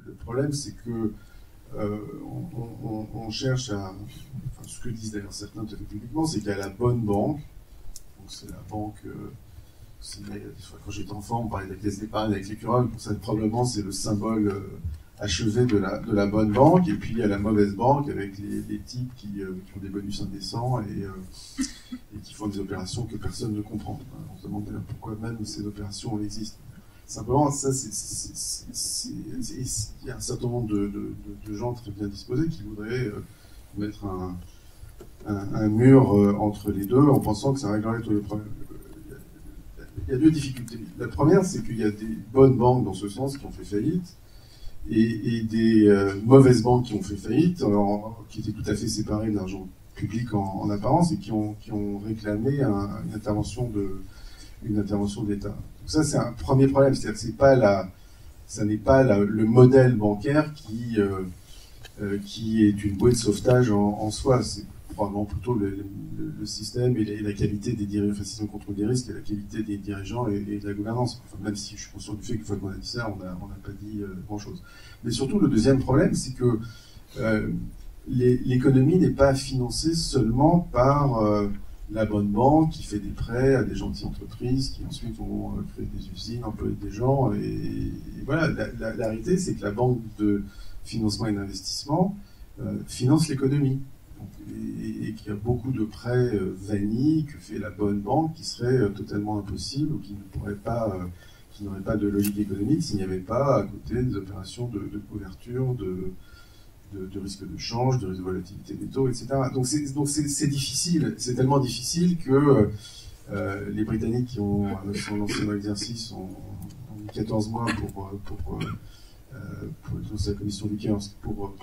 le problème, c'est que on cherche à... Enfin, ce que disent d'ailleurs certains tout à fait publiquement, c'est qu'il y a la bonne banque. Donc c'est la banque... quand j'étais enfant, on parlait de la caisse d'épargne avec l'écureuil. Pour ça, probablement, c'est le symbole achevé de la bonne banque. Et puis, il y a la mauvaise banque avec les types qui ont des bonus indécents et qui font des opérations que personne ne comprend. On se demande d'ailleurs pourquoi même ces opérations existent. Simplement, ça, il y a un certain nombre de gens très bien disposés qui voudraient mettre un mur entre les deux en pensant que ça réglerait tous les problèmes. Il y a deux difficultés. La première, c'est qu'il y a des bonnes banques dans ce sens qui ont fait faillite et des mauvaises banques qui ont fait faillite, qui étaient tout à fait séparées de l'argent public en apparence et qui ont réclamé une intervention de l'État. Donc ça, c'est un premier problème, c'est-à-dire que ça n'est pas le modèle bancaire qui est une bouée de sauvetage en soi. C'est probablement plutôt le système et la qualité des dirigeants, enfin, système de contrôle des risques et la qualité des dirigeants et de la gouvernance. Enfin, même si je suis conscient du fait qu'une fois qu'on a dit ça, on n'a pas dit grand-chose. Mais surtout, le deuxième problème, c'est que l'économie n'est pas financée seulement par la bonne banque qui fait des prêts à des gentilles entreprises qui ensuite vont créer des usines, employer des gens. Et voilà, la réalité, c'est que la banque de financement et d'investissement finance l'économie. Et qu'il y a beaucoup de prêts vanille que fait la bonne banque qui seraient totalement impossibles ou qui n'auraient pas de logique économique s'il n'y avait pas à côté des opérations de couverture, de risque de change, de risque de volatilité des taux, etc. Donc c'est difficile, c'est tellement difficile que les Britanniques qui ont lancé dans l'exercice ont mis 14 mois pour la commission Vickers pour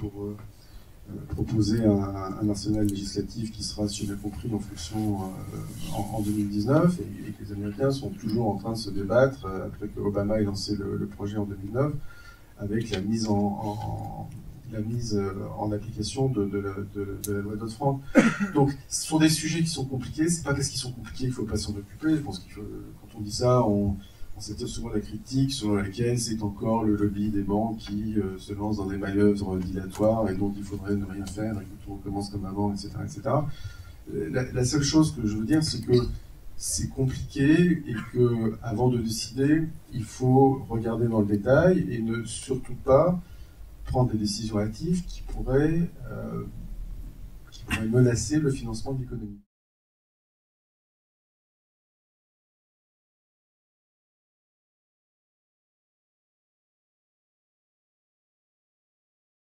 proposer un arsenal législatif qui sera, si j'ai bien compris, en fonction en 2019, et que les Américains sont toujours en train de se débattre, après que Obama ait lancé le projet en 2009, avec la mise en application de la loi Dodd-Frank. Donc, ce sont des sujets qui sont compliqués. C'est pas parce qu'ils sont compliqués qu'il ne faut pas s'en occuper. Je pense qu'il faut, quand on dit ça, on s'étire souvent la critique selon laquelle c'est encore le lobby des banques qui se lance dans des manœuvres dilatoires et donc il faudrait ne rien faire et que tout recommence comme avant, etc., etc. La seule chose que je veux dire, c'est que c'est compliqué et que, avant de décider, il faut regarder dans le détail et ne surtout pas prendre des décisions hâtives qui pourraient menacer le financement de l'économie.